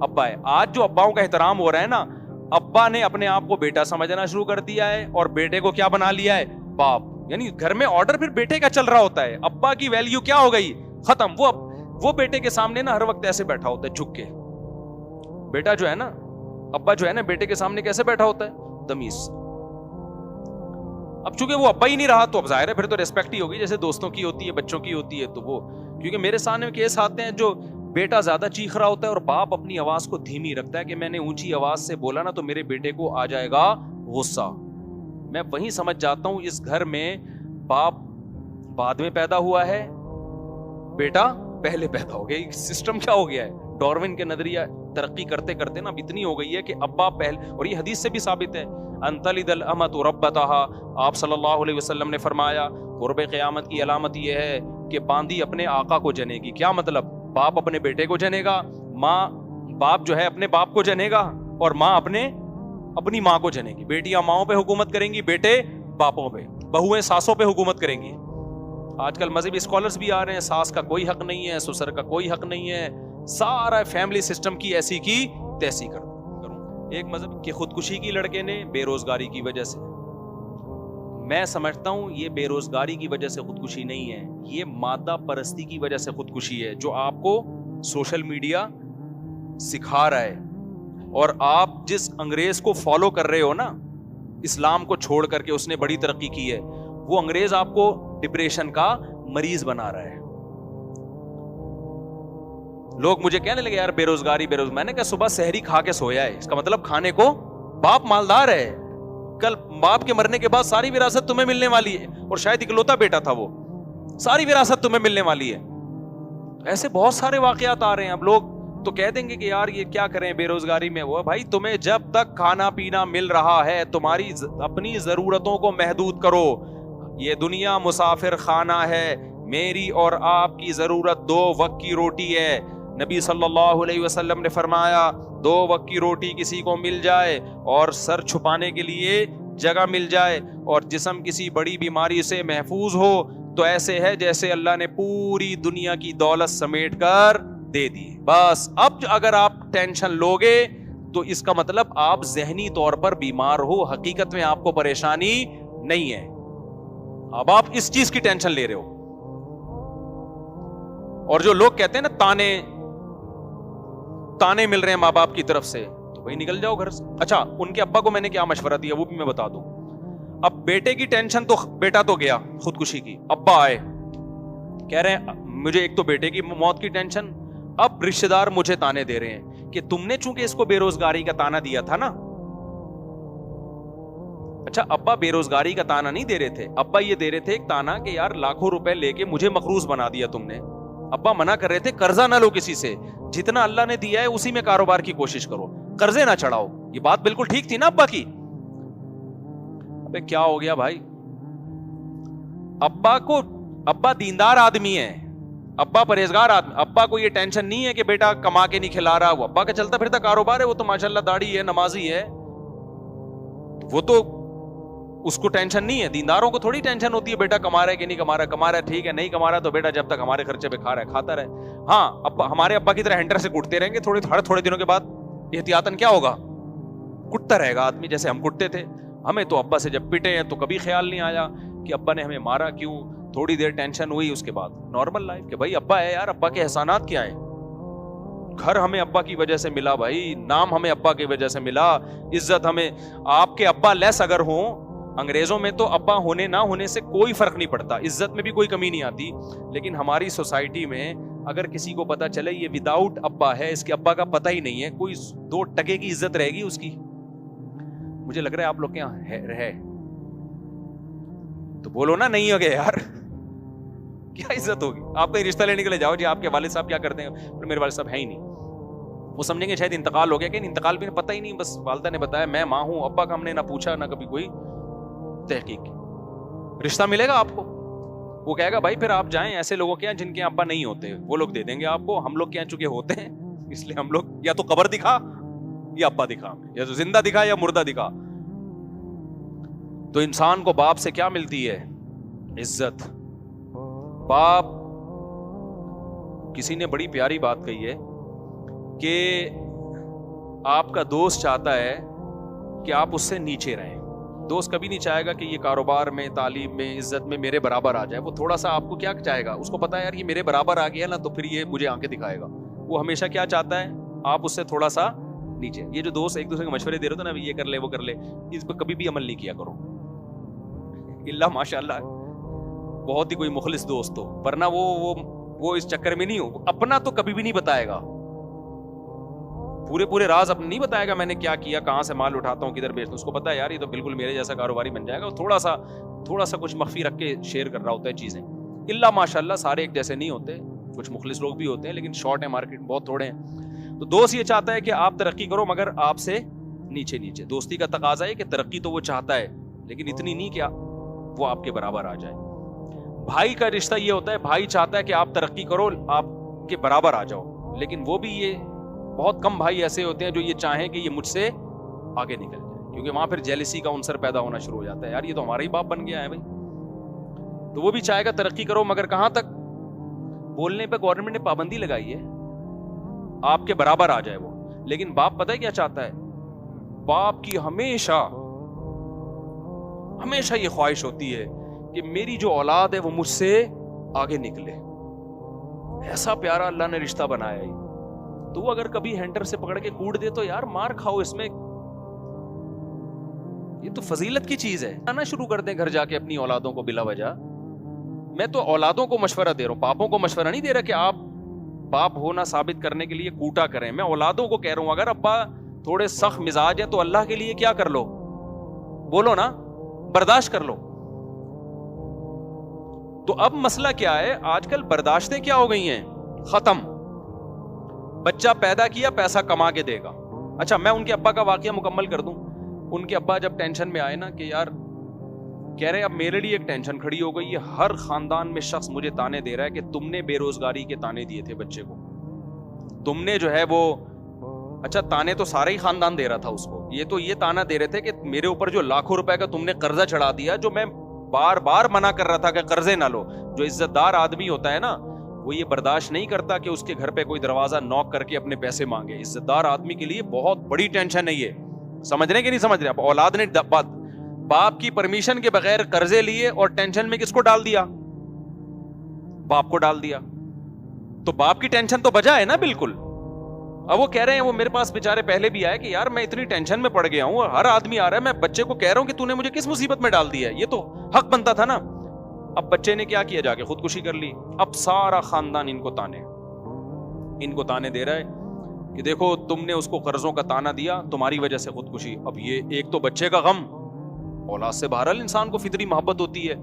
ابا ہے. آج جو اباؤں کا احترام ہو رہا ہے نا, ابا نے اپنے آپ کو بیٹا سمجھنا شروع کر دیا ہے اور بیٹے کو کیا بنا لیا ہے, باپ. یعنی گھر میں آرڈر پھر بیٹے کا چل رہا ہوتا ہے, ابا کی ویلیو کیا ہو گئی, ختم. وہ بیٹے کے سامنے نا ہر وقت ایسے بیٹھا ہوتا ہے جھک کے. بیٹا جو ہے نا, ابا جو ہے نا, بیٹے کے سامنے کیسے بیٹھا ہوتا ہے, تمیز. اب چونکہ وہ ابا ہی نہیں رہا تو اب ظاہر ہے پھر تو ریسپیکٹ ہی ہوگی, جیسے دوستوں کی ہوتی ہے, بچوں کی ہوتی ہے. تو وہ کیونکہ میرے سامنے کیس آتے ہیں جو بیٹا زیادہ چیخ رہا ہوتا ہے اور باپ اپنی آواز کو دھیمی رکھتا ہے کہ میں نے اونچی آواز سے بولا نا تو میرے بیٹے کو آ جائے گا غصہ. میں وہیں سمجھ جاتا ہوں اس گھر میں باپ بعد میں پیدا ہوا ہے, بیٹا پہلے پیدا ہو گیا. سسٹم کیا ہو گیا ہے, ڈاروین کے نظریہ ترقی کرتے کرتے نا اب اتنی ہو گئی ہے کہ ابا پہلے, اور یہ حدیث سے بھی ثابت ہے, انتلد الامۃ ربتہا, آپ صلی اللہ علیہ وسلم نے فرمایا قرب قیامت کی علامت یہ ہے کہ باندی اپنے آقا کو جنے گی. کیا مطلب, باپ اپنے بیٹے کو جنے گا, باپ جو ہے اپنے باپ کو جنے گا, اور ماں اپنی ماں کو جنے گی. بیٹیاں ماؤں پہ حکومت کریں گی, بیٹے باپوں پہ, بہویں ساسوں پہ حکومت کریں گی. آج کل مذہبی اسکالرز بھی آ رہے ہیں, ساس کا کوئی حق نہیں ہے, سسر کا کوئی حق نہیں ہے, سارا فیملی سسٹم کی ایسی کی تیسی کروں. ایک مذہب کہ خودکشی کی لڑکے نے بے روزگاری کی وجہ سے, میں سمجھتا ہوں یہ بے روزگاری کی وجہ سے خودکشی نہیں ہے, یہ مادہ پرستی کی وجہ سے خودکشی ہے, جو آپ کو سوشل میڈیا سکھا رہا ہے. اور آپ جس انگریز کو فالو کر رہے ہو نا, اسلام کو چھوڑ کر کے اس نے بڑی ترقی کی ہے, وہ انگریز آپ کو ڈپریشن کا مریض بنا رہا ہے. لوگ مجھے کہنے لگے یار بے روزگاری. میں نے کہا صبح سحری کھا کے سویا ہے, اس کا مطلب کھانے کو باپ مالدار ہے, کل باپ کے مرنے کے بعد ساری وراثت تمہیں ملنے والی ہے, اور شاید اکلوتا بیٹا تھا وہ, ساری وراثت تمہیں ملنے والی ہے. ایسے بہت سارے واقعات آ رہے ہیں. اب لوگ تو کہہ دیں گے کہ یار یہ کیا کریں بے روزگاری میں. وہ بھائی تمہیں جب تک کھانا پینا مل رہا ہے, تمہاری اپنی ضرورتوں کو محدود کرو. یہ دنیا مسافر خانہ ہے, میری اور آپ کی ضرورت 2 وقت کی روٹی ہے. نبی صلی اللہ علیہ وسلم نے فرمایا 2 وقت کی روٹی کسی کو مل جائے اور سر چھپانے کے لیے جگہ مل جائے اور جسم کسی بڑی بیماری سے محفوظ ہو تو ایسے ہے جیسے اللہ نے پوری دنیا کی دولت سمیٹ کر دے دی. بس اب اگر آپ ٹینشن لوگے تو اس کا مطلب آپ ذہنی طور پر بیمار ہو, حقیقت میں آپ کو پریشانی نہیں ہے. اب آپ اس چیز کی ٹینشن لے رہے ہو. اور جو لوگ کہتے ہیں نا تانے مل رہے ہیں ماں باپ کی طرف سے, تو بھائی نکل جاؤ گھر سے. اچھا, ان کے ابا کو میں نے کیا مشورہ دیا وہ بھی میں بتا دوں. اب بیٹے کی ٹینشن تو بیٹا تو گیا خودکشی کی, ابا آئے کہہ رہے ہیں مجھے ایک تو بیٹے کی موت کی ٹینشن, اب رشتہ دار مجھے تانے دے رہے ہیں کہ تم نے چونکہ اس کو بے روزگاری کا تانا دیا تھا نا. اچھا, ابا بے روزگاری کا تانا نہیں دے رہے تھے, ابا یہ دے رہے تھے ایک تانا کہ یار لاکھوں روپے لے کے مجھے مقروض بنا دیا تم نے. ابا منع کر رہے تھے قرضہ نہ لو کسی سے, جتنا اللہ نے دیا ہے اسی میں کاروبار کی کوشش کرو, قرضے نہ چڑھاؤ. یہ بات بالکل ٹھیک تھی نا ابا کی. ابے کیا ہو گیا بھائی, ابا دیندار آدمی ہے, ابا پرہیزگار آدمی, ابا کو یہ ٹینشن نہیں ہے کہ بیٹا کما کے نہیں کھلا رہا. وہ ابا کا چلتا پھرتا کاروبار ہے, وہ تو ماشاءاللہ داڑھی ہے, نمازی ہے, وہ تو اس کو ٹینشن نہیں ہے. دینداروں کو تھوڑی ٹینشن ہوتی ہے بیٹا کما رہا ہے کہ نہیں کما رہا. کما رہا ہے ٹھیک ہے, نہیں کما رہا تو بیٹا جب تک ہمارے خرچے پہ کھا رہا ہے کھاتا رہے. ہاں, ابا ہمارے ابا کی طرح ہینڈر سے کٹتے رہیں گے ہر تھوڑے دنوں کے بعد احتیاطاً کیا ہوگا, کٹتا رہے گا آدمی جیسے ہم کٹتے تھے. ہمیں تو ابا سے جب پٹے ہیں تو کبھی خیال نہیں آیا کہ ابا نے ہمیں مارا کیوں. تھوڑی دیر ٹینشن ہوئی, اس کے بعد نارمل لائف کہ بھائی ابا ہے یار, ابا کے احسانات کیا ہیں. گھر ہمیں ابا کی وجہ سے ملا بھائی, نام ہمیں ابا کی وجہ سے ملا, عزت ہمیں. آپ کے ابا لیس اگر ہوں, انگریزوں میں تو ابا ہونے نہ ہونے سے کوئی فرق نہیں پڑتا, عزت میں بھی کوئی کمی نہیں آتی. لیکن ہماری سوسائٹی میں اگر کسی کو پتا چلے یہ وداؤٹ ابا ہے, اس کے ابا کا پتہ ہی نہیں ہے, کوئی 2 ٹکے کی عزت رہے گی اس کی. مجھے لگ رہا ہے آپ لوگ کے یہاں ہے تو بولو نا, نہیں ہو گئے یار, کیا عزت ہوگی. آپ کا رشتہ لینے کے لیے جاؤ جی آپ کے والد صاحب کیا کرتے ہیں, میرے والد صاحب ہے ہی نہیں. وہ سمجھیں گے شاید انتقال ہو گیا, کہ انتقال بھی پتہ ہی نہیں, بس والدہ نے بتایا میں ماں ہوں, ابا کا ہم نے نہ پوچھا نہ کبھی کوئی تحقیق کی. رشتہ ملے گا آپ کو, وہ کہے گا بھائی پھر آپ جائیں ایسے لوگوں کے یہاں جن کے ابا نہیں ہوتے, وہ لوگ دے دیں گے آپ کو. ہم لوگ کے یہاں چونکہ ہوتے ہیں اس لیے ہم لوگ یا تو قبر دکھا یا ابا دکھا, یا تو زندہ دکھا یا مردہ دکھا. تو انسان کو باپ سے کیا ملتی ہے, عزت. باپ, کسی نے بڑی پیاری بات کہی ہے کہ آپ کا دوست چاہتا ہے کہ آپ اس سے نیچے رہیں. دوست کبھی نہیں چاہے گا کہ یہ کاروبار میں, تعلیم میں, عزت میں میرے برابر آ جائے. وہ تھوڑا سا آپ کو کیا چاہے گا, اس کو پتا ہے یار یہ میرے برابر آ گیا نا تو پھر یہ مجھے آنکھیں دکھائے گا. وہ ہمیشہ کیا چاہتا ہے, آپ اس سے تھوڑا سا نیچے. یہ جو دوست ایک دوسرے کو مشورے دے رہے تھے نا, یہ کر لے وہ کر لے, اس پہ کبھی بھی عمل نہیں کیا کرو اللہ ماشاء اللہ بہت ہی کوئی مخلص دوست ہو, ورنہ وہ اس چکر میں نہیں ہو. اپنا تو کبھی بھی نہیں بتائے گا, پورے راز اپنے نہیں بتائے گا, میں نے کیا کیا, کہاں سے مال اٹھاتا ہوں, کدھر بیچتا ہوں. اس کو پتا ہے یار یہ تو بالکل میرے جیسا کاروباری بن جائے گا. تھوڑا سا کچھ مخفی رکھ کے شیئر کر رہا ہوتا ہے چیزیں. اللہ ماشاء اللہ سارے ایک جیسے نہیں ہوتے, کچھ مخلص لوگ بھی ہوتے ہیں لیکن شارٹ ہے مارکیٹ, بہت تھوڑے ہیں. تو دوست یہ چاہتا ہے کہ آپ ترقی کرو مگر آپ سے نیچے. دوستی کا تقاضا ہے کہ ترقی تو وہ چاہتا ہے لیکن اتنی نہیں کہ وہ آپ کے برابر آ جائے. بھائی کا رشتہ یہ ہوتا ہے, بھائی چاہتا ہے کہ آپ ترقی کرو, آپ کے برابر آ جاؤ. لیکن وہ بھی, یہ بہت کم بھائی ایسے ہوتے ہیں جو یہ چاہیں کہ یہ مجھ سے آگے نکل جائے, کیونکہ وہاں پھر جیلسی کا عنصر پیدا ہونا شروع ہو جاتا ہے. یار یہ تو ہمارا ہی باپ بن گیا ہے بھائی. تو وہ بھی چاہے گا ترقی کرو مگر کہاں تک, بولنے پہ گورنمنٹ نے پابندی لگائی ہے آپ کے برابر آ جائے وہ. لیکن باپ پتہ ہے کیا چاہتا ہے, باپ کی ہمیشہ یہ خواہش ہوتی ہے کہ میری جو اولاد ہے وہ مجھ سے آگے نکلے. ایسا پیارا اللہ نے رشتہ بنایا ہے. تو وہ اگر کبھی ہینڈر سے پکڑ کے کوٹ دے تو یار مار کھاؤ, اس میں یہ تو فضیلت کی چیز ہے. آنا شروع کر دیں گھر جا کے اپنی اولادوں کو بلا وجہ. میں تو اولادوں کو مشورہ دے رہا ہوں, باپوں کو مشورہ نہیں دے رہا کہ آپ باپ ہونا ثابت کرنے کے لیے کوٹا کریں. میں اولادوں کو کہہ رہا ہوں اگر ابا تھوڑے سخت مزاج ہیں تو اللہ کے لیے کیا کر لو, بولو نا, برداشت کر لو. تو اب مسئلہ کیا ہے, آج کل برداشتیں کیا ہو گئی ہیں, ختم. بچہ پیدا کیا پیسہ کما کے دے گا. اچھا میں ان کے ابا کا واقعہ مکمل کر دوں. ان کے ابا جب ٹینشن میں آئے نا کہ یار کہہ رہے اب میرے لیے ایک ٹینشن کھڑی ہو گئی ہے, ہر خاندان میں شخص مجھے تانے دے رہا ہے کہ تم نے بے روزگاری کے تانے دیے تھے بچے کو, تم نے جو ہے وہ اچھا تانے تو سارا ہی خاندان دے رہا تھا اس کو, یہ تانا دے رہے تھے کہ میرے اوپر جو لاکھوں روپے کا تم نے قرضہ چڑھا دیا, جو میں بار بار منع کر رہا تھا کہ قرضے نہ لو. جو عزت دار آدمی ہوتا ہے نا, وہ یہ برداشت نہیں کرتا کہ اس کے گھر پہ کوئی دروازہ نوک کر کے اپنے پیسے مانگے. عزت دار آدمی کے لیے بہت بڑی ٹینشن ہے یہ. سمجھ رہے کہ نہیں سمجھ رہے؟ اب اولاد نے باپ کی پرمیشن کے بغیر قرضے لیے اور ٹینشن میں کس کو ڈال دیا؟ باپ کو ڈال دیا. تو باپ کی ٹینشن تو بجا ہے نا بالکل. اب وہ کہہ رہے ہیں, وہ میرے پاس بیچارے پہلے بھی آئے کہ یار میں اتنی ٹینشن میں پڑ گیا ہوں, ہر آدمی آ رہا ہے, میں بچے کو کہہ رہا ہوں کہ تو نے مجھے کس مصیبت میں ڈال دیا ہے, یہ تو حق بنتا تھا نا. اب بچے نے کیا کیا, جا کے خودکشی کر لی. اب سارا خاندان ان کو تانے دے رہا ہے کہ دیکھو تم نے اس کو قرضوں کا تانا دیا, تمہاری وجہ سے خودکشی. اب یہ ایک تو بچے کا غم, اولاد سے بہرحال انسان کو فطری محبت ہوتی ہے.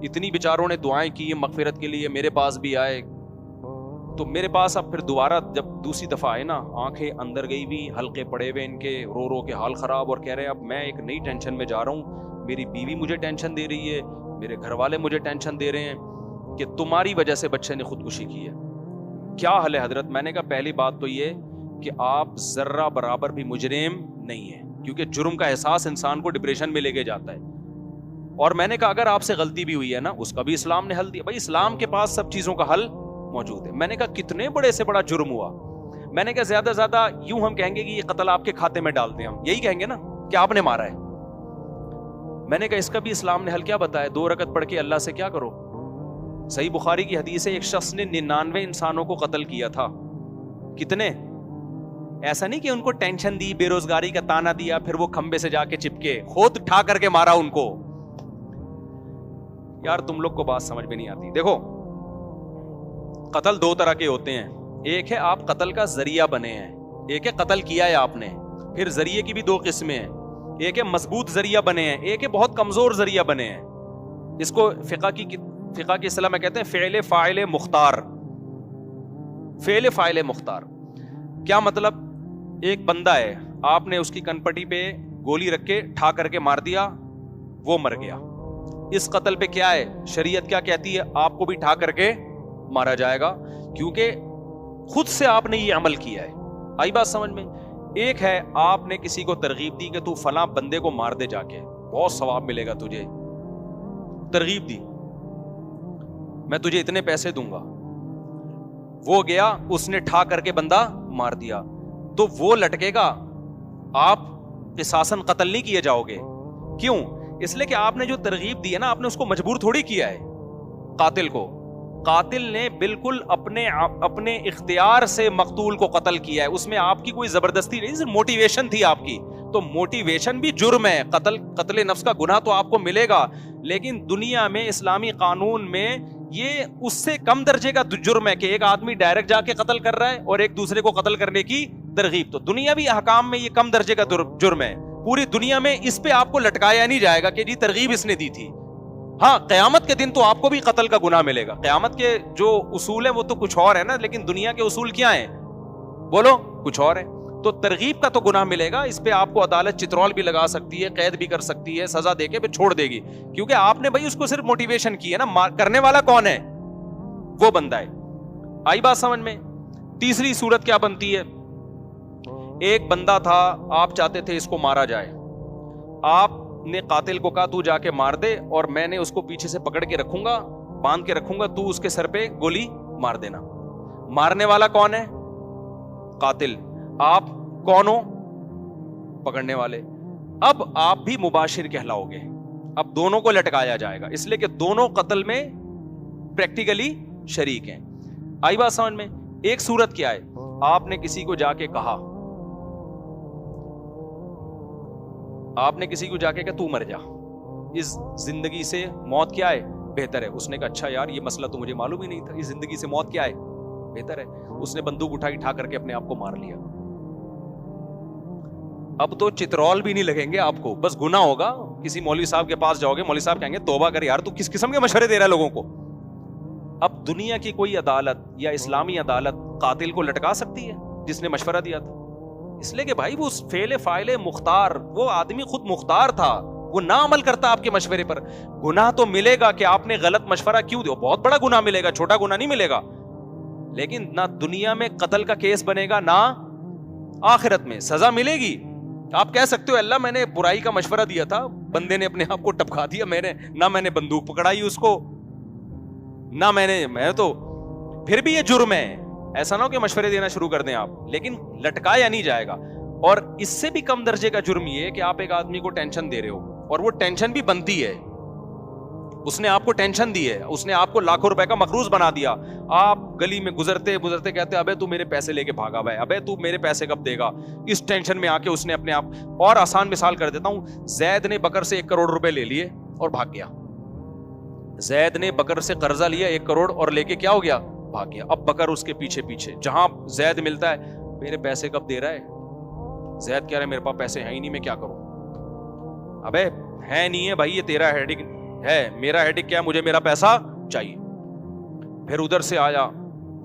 اتنی بیچاروں نے دعائیں کی مغفرت کے لیے, میرے پاس بھی آئے. تو میرے پاس اب پھر دوبارہ جب دوسری دفعہ آئے نا, آنکھیں اندر گئی بھی, حلقے پڑے ہوئے ان کے, رو رو کے حال خراب, اور کہہ رہے ہیں اب میں ایک نئی ٹینشن میں جا رہا ہوں. میری بیوی مجھے ٹینشن دے رہی ہے, میرے گھر والے مجھے ٹینشن دے رہے ہیں کہ تمہاری وجہ سے بچے نے خودکشی کی ہے. کیا حل ہے حضرت؟ میں نے کہا پہلی بات تو یہ کہ آپ ذرہ برابر بھی مجرم نہیں ہیں, کیونکہ جرم کا احساس انسان کو ڈپریشن میں لے کے جاتا ہے. اور میں نے کہا اگر آپ سے غلطی بھی ہوئی ہے نا, اس کا بھی اسلام نے حل دیا. بھائی اسلام کے پاس سب چیزوں کا حل موجود ہے. میں نے کہا کتنے بڑے سے بڑا جرم ہوا, میں نے کہا زیادہ زیادہ یوں ہم کہیں گے کہ یہ قتل آپ کے کھاتے میں ڈال دیں, ہم یہی کہیں گے نا کہ آپ نے مارا ہے. میں نے کہا اس کا بھی اسلام نے حل کیا بتایا, 2 رکعت پڑھ کے اللہ سے کیا کرو. صحیح بخاری کی حدیث ہے, ایک شخص نے 99 انسانوں کو قتل کیا تھا. کتنے؟ ایسا نہیں کہ ان کو ٹینشن دی, بے روزگاری کا تانا دیا, پھر وہ کھمبے سے جا کے چپکے, خود ٹھا کر کے مارا ان کو. یار تم لوگ کو بات سمجھ میں نہیں آتی. دیکھو قتل 2 طرح کے ہوتے ہیں. ایک ہے آپ قتل کا ذریعہ بنے ہیں, ایک ہے قتل کیا ہے آپ نے. پھر ذریعے کی بھی 2 قسمیں ہیں, ایک ہے مضبوط ذریعہ بنے ہیں, ایک ہے بہت کمزور ذریعہ بنے ہیں. اس کو فقہ کی اصطلاح میں کہتے ہیں فعل فاعل مختار. فعل فاعل مختار کیا مطلب؟ ایک بندہ ہے, آپ نے اس کی کنپٹی پہ گولی رکھ کے ٹھا کر کے مار دیا, وہ مر گیا. اس قتل پہ کیا ہے, شریعت کیا کہتی ہے؟ آپ کو بھی ٹھا کر کے مارا جائے گا, کیونکہ خود سے آپ نے یہ عمل کیا ہے. آئی بات سمجھ میں؟ ایک ہے آپ نے کسی کو ترغیب دی کہ تو فلاں بندے کو مار دے, جا کے بہت ثواب ملے گا تجھے. ترغیب دی, میں تجھے اتنے پیسے دوں گا. وہ گیا, اس نے ٹھا کر کے بندہ مار دیا, تو وہ لٹکے گا, آپ قصاصاً قتل نہیں کیے جاؤ گے. کیوں؟ اس لیے کہ آپ نے جو ترغیب دی ہے نا, آپ نے اس کو مجبور تھوڑی کیا ہے قاتل کو. قاتل نے بالکل اپنے اختیار سے مقتول کو قتل کیا ہے, اس میں آپ کی کوئی زبردستی نہیں, صرف موٹیویشن تھی آپ کی. تو موٹیویشن بھی جرم ہے. قتل نفس کا گناہ تو آپ کو ملے گا, لیکن دنیا میں اسلامی قانون میں یہ اس سے کم درجے کا جرم ہے کہ ایک آدمی ڈائریکٹ جا کے قتل کر رہا ہے اور ایک دوسرے کو قتل کرنے کی ترغیب. تو دنیاوی احکام میں یہ کم درجے کا جرم ہے. پوری دنیا میں اس پہ آپ کو لٹکایا نہیں جائے گا کہ جی ترغیب اس نے دی تھی. ہاں قیامت کے دن تو آپ کو بھی قتل کا گناہ ملے گا. قیامت کے جو اصول ہیں وہ تو کچھ اور ہے نا, لیکن دنیا کے اصول کیا ہیں بولو, کچھ اور ہے. تو ترغیب کا تو گناہ ملے گا, اس پہ آپ کو عدالت چترول بھی لگا سکتی ہے, قید بھی کر سکتی ہے, سزا دے کے پھر چھوڑ دے گی, کیونکہ آپ نے بھائی اس کو صرف موٹیویشن کی ہے نا. کرنے والا کون ہے؟ وہ بندہ ہے. آئی بات سمجھ میں؟ تیسری صورت کیا بنتی ہے؟ ایک بندہ تھا, آپ چاہتے تھے اس کو مارا جائے, آپ نے قاتل کو کہا تو جا کے مار دے, اور میں نے اس کو پیچھے سے پکڑ کے رکھوں گا, باندھ کے رکھوں گا, تو اس کے سر پہ گولی مار دینا. مارنے والا کون ہے؟ قاتل. آپ کون ہو؟ پکڑنے والے. اب آپ بھی مباشر کہلاؤ گے. اب دونوں کو لٹکایا جائے گا, اس لیے کہ دونوں قتل میں پریکٹیکلی شریک ہیں. آئی بات سمجھ میں؟ ایک صورت کیا ہے, آپ نے کسی کو جا کے کہا, آپ نے کسی کو جا کے کہا تو مر جا, اس زندگی سے موت کیا ہے بہتر ہے. اس نے کہا اچھا یار یہ مسئلہ تو مجھے معلوم ہی نہیں تھا, اس زندگی سے موت کیا ہے بہتر ہے. اس نے بندوق اٹھائی, ٹھا کر کے اپنے آپ کو مار لیا. اب تو چترول بھی نہیں لگیں گے آپ کو, بس گناہ ہوگا. کسی مولوی صاحب کے پاس جاؤ گے, مولوی صاحب کہیں گے توبہ کر یار, تو کس قسم کے مشورے دے رہا ہے لوگوں کو. اب دنیا کی کوئی عدالت یا اسلامی عدالت قاتل کو لٹکا سکتی ہے جس نے مشورہ دیا تھا؟ اس لیے کہ بھائی وہ فعل فاعل مختار, وہ آدمی خود مختار تھا, وہ نہ عمل کرتا آپ کے مشورے پر. گناہ تو ملے گا کہ آپ نے غلط مشورہ کیوں دیا, بہت بڑا گناہ ملے گا, چھوٹا گناہ نہیں ملے گا. لیکن نہ دنیا میں قتل کا کیس بنے گا, نہ آخرت میں سزا ملے گی. آپ کہہ سکتے ہو اللہ میں نے برائی کا مشورہ دیا تھا, بندے نے اپنے آپ کو ٹپکا دیا, میں نے بندوق پکڑائی اس کو, نہ میں تو پھر بھی یہ جرم ہے. ایسا نہ ہو کہ مشورے دینا شروع کر دیں آپ, لیکن لٹکایا نہیں جائے گا. اور اس سے بھی کم درجے کا جرم یہ ہے کہ آپ ایک آدمی کو ٹینشن دے رہے ہو, اور وہ ٹینشن بھی بنتی ہے, اس نے آپ کو ٹینشن دی ہے, اس نے آپ کو لاکھوں روپے کا مقروض بنا دیا. آپ گلی میں گزرتے گزرتے کہتے ابے تو میرے پیسے لے کے بھاگا ہوا ہے, ابے تو میرے پیسے کب دے گا. اس ٹینشن میں آ کے اس نے اپنے آپ, اور آسان مثال کر دیتا ہوں, زید نے بکر سے 1 کروڑ روپے لے لیے اور بھاگ گیا. زید نے بکر سے قرضہ لیا 1 کروڑ اور لے کے کیا ہو گیا, بھاگ گیا. اب بکر اس کے پیچھے پیچھے, جہاں زید ملتا ہے میرے پیسے کب دے رہا ہے, زید کہہ رہا ہے میرے پاس پیسے ہیں ہی نہیں, میں کیا کروں. ابے ہے نہیں ہے بھائی, یہ تیرا ہیڈک ہے, میرا ہیڈک کیا ہے, مجھے میرا پیسہ چاہیے. پھر ادھر سے آیا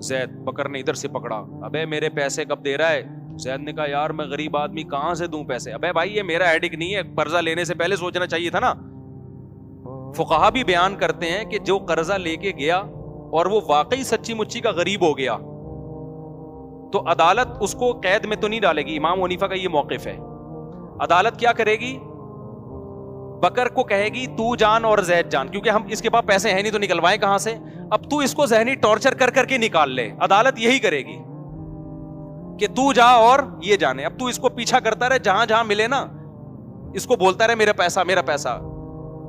زید, بکر نے ادھر سے پکڑا, ابے میرے پیسے کب دے رہا ہے. زید نے کہا یار میں غریب آدمی کہاں سے دوں پیسے. ابے بھائی یہ میرا ہیڈک نہیں ہے, قرضہ لینے سے پہلے سوچنا چاہیے تھا نا. فقہا بھی بیان کرتے ہیں کہ جو قرضہ لے کے گیا اور وہ واقعی سچی مچی کا غریب ہو گیا تو عدالت اس کو قید میں تو نہیں ڈالے گی. امام حنیفہ کا یہ موقف ہے. عدالت کیا کرے گی, بکر کو کہے گی تو جان اور زید جان, کیونکہ ہم اس کے پاس پیسے ہیں نہیں تو نکلوائیں کہاں سے, اب تو اس کو ذہنی ٹارچر کر کر کے نکال لے. عدالت یہی کرے گی کہ تو جا اور یہ جانے. اب تو اس کو پیچھا کرتا رہے, جہاں جہاں ملے نا اس کو بولتا رہے میرا پیسہ میرا پیسہ,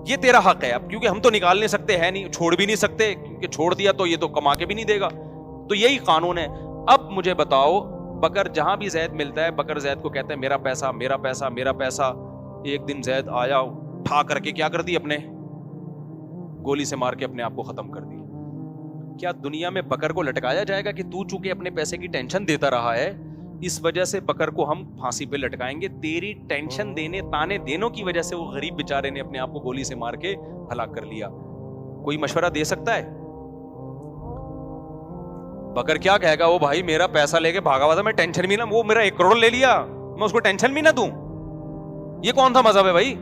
یہ تیرا حق ہے. اب کیونکہ ہم تو نکال نہیں سکتے, ہے نہیں, چھوڑ بھی نہیں سکتے, کیونکہ چھوڑ دیا تو یہ تو کما کے بھی نہیں دے گا, تو یہی قانون ہے. اب مجھے بتاؤ, بکر جہاں بھی زید ملتا ہے بکر زید کو کہتا ہے میرا پیسہ میرا پیسہ میرا پیسہ. ایک دن زید آیا, اٹھا کر کے کیا کر دی, اپنے گولی سے مار کے اپنے آپ کو ختم کر دی. کیا دنیا میں بکر کو لٹکایا جائے گا کہ تو چونکہ اپنے پیسے کی ٹینشن دیتا رہا ہے اس وجہ سے بکر کو ہم پھانسی پہ لٹکائیں گے. تیری ٹینشن دینے تانے دینوں کی وجہ سے وہ غریب بیچارے نے اپنے آپ کو گولی سے مار کے ہلاک کر لیا. کوئی مشورہ دے سکتا ہے؟ بکر کیا کہے گا, وہ بھائی میرا پیسہ لے کے بھاگا ہوا تھا, میں ٹینشن بھی نہ, وہ میرا 1 کروڑ لے لیا میں اس کو ٹینشن بھی نہ دوں. یہ کون سا مذہب ہے بھائی.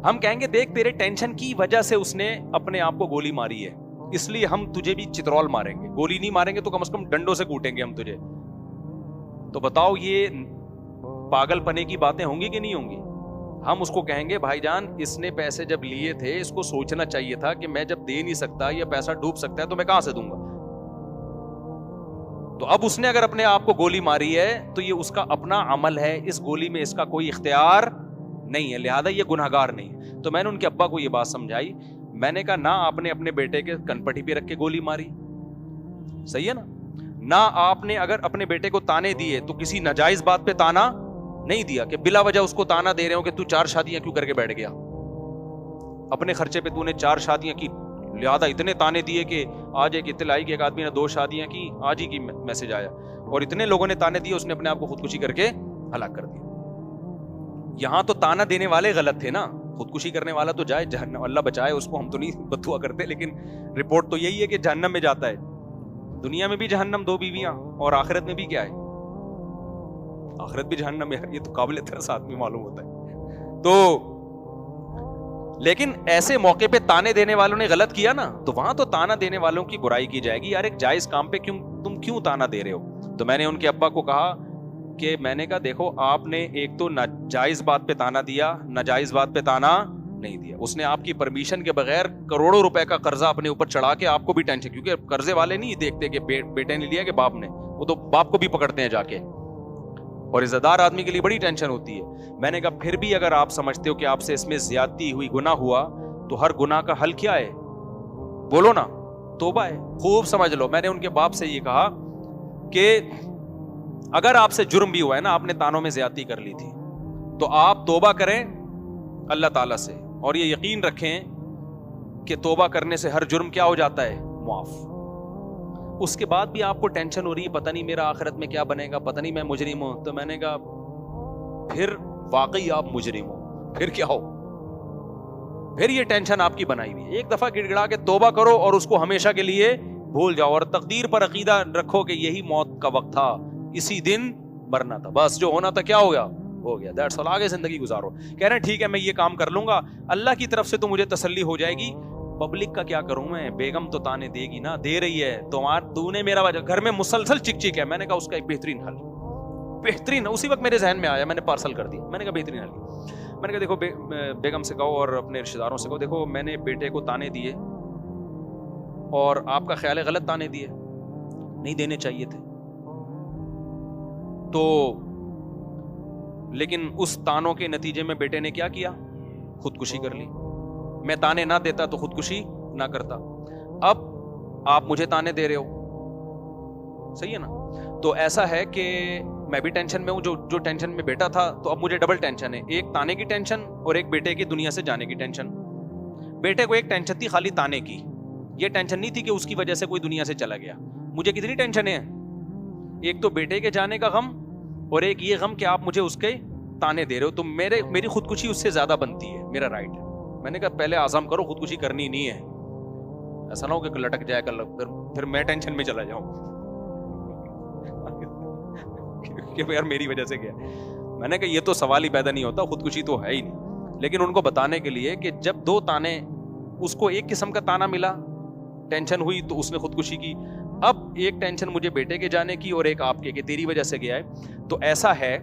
ہم کہیں گے دیکھ تیرے ٹینشن کی وجہ سے اس نے اپنے آپ کو گولی ماری ہے, اس لیے ہم تجھے بھی چترول ماریں گے, گولی نہیں ماریں گے تو کم از کم ڈنڈوں سے کوٹیں گے ہم تجھے. تو بتاؤ یہ پاگل پنے کی باتیں ہوں گی کہ نہیں ہوں گی. ہم اس کو کہیں گے بھائی جان اس نے پیسے جب لیے تھے اس کو سوچنا چاہیے تھا کہ میں جب دے نہیں سکتا یا پیسہ ڈوب سکتا ہے تو میں کہاں سے دوں گا. تو اب اس نے اگر اپنے آپ کو گولی ماری ہے تو یہ اس کا اپنا عمل ہے, اس گولی میں اس کا کوئی اختیار نہیں ہے, لہذا یہ گنہگار نہیں. تو میں نے ان کے ابا کو یہ بات سمجھائی, میں نے کہا نہ آپ نے اپنے بیٹے کے کنپٹی پہ رکھ کے گولی ماری, صحیح ہے نا, نہ آپ نے اگر اپنے بیٹے کو تانے دیے تو کسی ناجائز بات پہ تانا نہیں دیا کہ بلا وجہ اس کو تانا دے رہے ہو کہ تو 4 شادیاں کیوں کر کے بیٹھ گیا, اپنے خرچے پہ تو نے 4 شادیاں کی, لہذا اتنے تانے دیے کہ آج ایک اطلاع آئی کہ ایک آدمی نے 2 شادیاں کی, آج ہی کی میسج آیا, اور اتنے لوگوں نے تانے دیے اس نے اپنے آپ کو خودکشی کر کے ہلاک کر دیا. یہاں تو تانا دینے والے غلط تھے نا, خودکشی کرنے والا تو جائے جہنم, اللہ بچائے اس کو, ہم تو نہیں بددعا کرتے, لیکن رپورٹ تو یہی ہے کہ جہنم میں جاتا ہے. دنیا میں بھی جہنم 2 بیویاں, اور آخرت میں بھی کیا ہے, آخرت بھی جہنم ہے. یہ تو قابل ترس آدمی معلوم ہوتا ہے. تو لیکن ایسے موقع پہ تانے دینے والوں نے غلط کیا نا, تو وہاں تو تانا دینے والوں کی برائی کی جائے گی. یار ایک جائز کام پہ تم کیوں تانا دے رہے ہو. تو میں نے ان کے ابا کو کہا کہ میں نے کہا دیکھو آپ نے ایک تو ناجائز بات پہ تانا دیا, ناجائز بات پہ تانا نہیں دیا. اس نے آپ کی پرمیشن کے بغیر کروڑوں روپے کا قرضہ اپنے اوپر چڑھا کے آپ کو بھی ٹینشن, کیونکہ قرضے والے نہیں دیکھتے کہ بیٹے نے لیا کہ باپ نے, وہ تو باپ کو بھی پکڑتے ہیں جا کے, اور عزت دار آدمی کے لیے بڑی ٹینشن ہوتی ہے. میں نے کہا پھر بھی اگر آپ سمجھتے ہو کہ آپ سے اس میں زیادتی ہوئی, گناہ ہوا, تو ہر گناہ کا حل کیا ہے, بولو نا, توبہ ہے. خوب سمجھ لو, میں نے ان کے باپ سے یہ کہا کہ اگر آپ سے جرم بھی ہوا ہے نا, آپ نے تانوں میں زیادتی کر لی تھی, تو آپ توبہ کریں اللہ تعالیٰ سے, اور یہ یقین رکھیں کہ توبہ کرنے سے ہر جرم کیا ہو جاتا ہے, معاف. اس کے بعد بھی آپ کو ٹینشن ہو رہی ہے, پتہ نہیں میرا آخرت میں کیا بنے گا, پتہ نہیں میں مجرم ہوں. تو میں نے کہا پھر واقعی آپ مجرم ہو, پھر کیا ہو, پھر یہ ٹینشن آپ کی بنائی ہوئی. ایک دفعہ گڑ گڑا کے توبہ کرو اور اس کو ہمیشہ کے لیے بھول جاؤ, اور تقدیر پر عقیدہ رکھو کہ یہی موت کا وقت تھا, اسی دن مرنا تھا, بس جو ہونا تھا کیا ہو گیا, ہو گیا, دیٹس آل. آگے زندگی گزارو. کہہ رہے ہیں ٹھیک ہے میں یہ کام کر لوں گا, اللہ کی طرف سے تو مجھے تسلی ہو جائے گی, پبلک کا کیا کروں میں, بیگم تو تانے دے گی نا, دے رہی ہے, تو نے میرا گھر میں مسلسل چک چک ہے. میں نے کہا اس کا ایک بہترین حل, بہترین. اسی وقت میرے ذہن میں آیا, میں نے پارسل کر دیا. میں نے کہا بہترین حل. میں نے کہا دیکھو بیگم سے کہو اور اپنے رشتے داروں سے کہو, دیکھو میں نے بیٹے کو تانے دیے اور آپ کا خیال ہے غلط تانے دیے, نہیں دینے چاہیے تھے, تو لیکن اس تانوں کے نتیجے میں بیٹے نے کیا کیا, خودکشی کر لی. میں تانے نہ دیتا تو خودکشی نہ کرتا. اب آپ مجھے تانے دے رہے ہو, صحیح ہے نا. تو ایسا ہے کہ میں بھی ٹینشن میں ہوں, جو ٹینشن میں بیٹا تھا, تو اب مجھے ڈبل ٹینشن ہے, ایک تانے کی ٹینشن اور ایک بیٹے کی دنیا سے جانے کی ٹینشن. بیٹے کو ایک ٹینشن تھی خالی تانے کی, یہ ٹینشن نہیں تھی کہ اس کی وجہ سے کوئی دنیا سے چلا گیا. مجھے کتنی ٹینشنیں ہیں, ایک تو بیٹے کے جانے کا غم اور ایک یہ غم کہ آپ مجھے اس کے تانے دے رہے ہو, تو میری خودکشی اس سے زیادہ بنتی ہے, میرا رائٹ ہے. میں نے کہا پہلے عزم کرو, خودکشی کرنی نہیں ہے, ایسا نہ ہو کہ لٹک جائے کل, پھر میں ٹینشن میں چلا جاؤں کہ یار میری وجہ سے کیا. میں نے کہا یہ تو سوال ہی پیدا نہیں ہوتا, خودکشی تو ہے ہی نہیں. لیکن ان کو بتانے کے لیے کہ جب دو تانے, اس کو ایک قسم کا تانا ملا, ٹینشن ہوئی تو اس نے خودکشی کی. اب ایک ٹینشن مجھے بیٹے کے جانے کی اور ایک آپ کے کہ تیری وجہ سے گیا ہے. تو ایسا ہے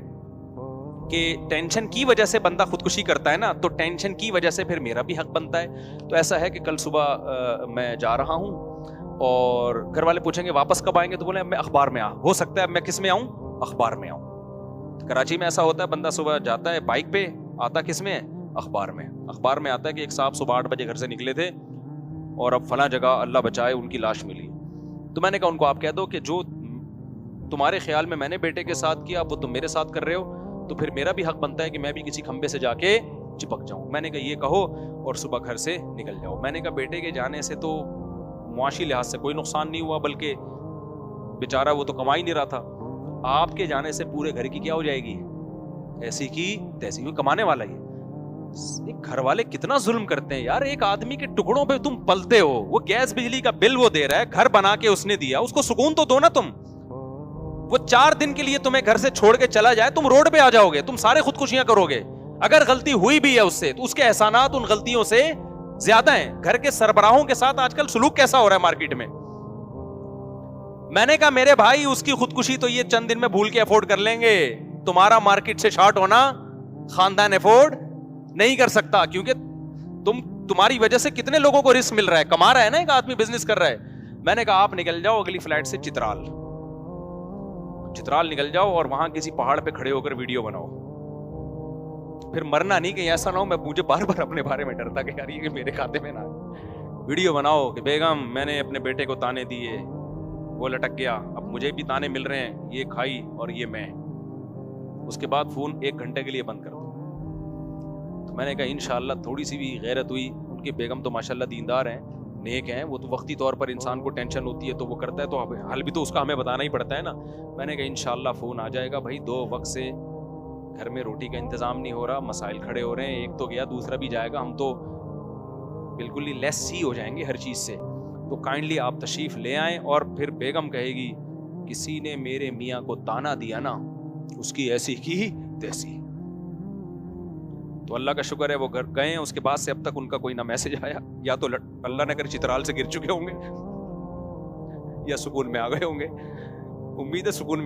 کہ ٹینشن کی وجہ سے بندہ خودکشی کرتا ہے نا, تو ٹینشن کی وجہ سے پھر میرا بھی حق بنتا ہے. تو ایسا ہے کہ کل صبح میں جا رہا ہوں اور گھر والے پوچھیں گے واپس کب آئیں گے, تو بولے میں اخبار میں ہو سکتا ہے. میں کس میں آؤں, اخبار میں آؤں. کراچی میں ایسا ہوتا ہے, بندہ صبح جاتا ہے بائک پہ, آتا کس میں, اخبار میں. اخبار میں آتا ہے کہ ایک صاحب صبح 8 بجے گھر سے نکلے تھے اور اب فلاں جگہ اللہ بچائے ان کی لاش ملی. تو میں نے کہا ان کو آپ کہہ دو کہ جو تمہارے خیال میں نے بیٹے کے ساتھ کیا وہ تم میرے ساتھ کر رہے ہو, تو پھر میرا بھی حق بنتا ہے کہ میں بھی کسی کھمبے سے جا کے چپک جاؤں. میں نے کہا یہ کہو اور صبح گھر سے نکل جاؤ. میں نے کہا بیٹے کے جانے سے تو معاشی لحاظ سے کوئی نقصان نہیں ہوا, بلکہ بیچارہ وہ تو کما ہی نہیں رہا تھا. آپ کے جانے سے پورے گھر کی کیا ہو جائے گی, ایسی کی تیسی, کوئی کمانے والا ہی. گھر والے کتنا ظلم کرتے ہیں یار, ایک آدمی کے ٹکڑوں پہ تم پلتے ہو, وہ گیس بجلی کا بل وہ دے رہا ہے, گھر بنا کے اس نے دیا, اس کو سکون تو دو نا تم. وہ 4 دن کے لیے تمہیں گھر سے چھوڑ کے چلا جائے, تم روڈ پہ آ جاؤ گے, تم سارے خودکشیاں کرو گے. اگر غلطی ہوئی بھی ہے اس سے تو اس کے احسانات ان غلطیوں سے زیادہ ہیں. گھر کے سربراہوں کے ساتھ آج کل سلوک کیسا ہو رہا ہے مارکیٹ میں. میں نے کہا میرے بھائی اس کی خودکشی تو یہ چند دن میں بھول کے افورڈ کر لیں گے, تمہارا مارکیٹ سے شارٹ ہونا خاندان افورڈ نہیں کر سکتا, کیونکہ تمہاری وجہ سے کتنے لوگوں کو رسک مل رہا ہے, کما رہا ہے نا, ایک آدمی بزنس کر رہا ہے. میں نے کہا آپ نکل جاؤ اگلی فلائٹ سے چترال نکل جاؤ اور وہاں کسی پہاڑ پہ کھڑے ہو کر ویڈیو بناؤ. پھر مرنا نہیں, کہ ایسا نہ ہو میں مجھے بار بار اپنے بارے میں ڈرتا کہ یار یہ میرے کھاتے میں نہ آئے. ویڈیو بناؤ کہ بیگم میں نے اپنے بیٹے کو تانے دیے, وہ لٹک گیا, اب مجھے بھی تانے مل رہے ہیں, یہ کھائی اور یہ میں. اس کے بعد فون 1 گھنٹے کے لیے بند کر دو. تو میں نے کہا انشاءاللہ تھوڑی سی بھی غیرت ہوئی. ان کی بیگم تو ماشاءاللہ دیندار ہیں, نیک ہیں, وہ تو وقتی طور پر انسان کو ٹینشن ہوتی ہے تو وہ کرتا ہے, تو حل بھی تو اس کا ہمیں بتانا ہی پڑتا ہے نا. میں نے کہا انشاءاللہ فون آ جائے گا بھائی, 2 وقت سے گھر میں روٹی کا انتظام نہیں ہو رہا, مسائل کھڑے ہو رہے ہیں, ایک تو گیا دوسرا بھی جائے گا, ہم تو بالکل ہی لیس ہی ہو جائیں گے ہر چیز سے. تو کائنڈلی آپ تشریف لے آئیں. اور پھر بیگم کہے گی کسی نے میرے میاں کو تانا دیا نا, اس کی ایسی کی تیسی. تو اللہ کا شکر ہے وہ گھر گئے ہیں, اس کے بعد سے اب تک ان کا کوئی نہ میسج آیا, یا تو اللہ نے کر چترال سے گر چکے ہوں گے یا سکون میں آ گئے ہوں گے. امید ہے سکون میں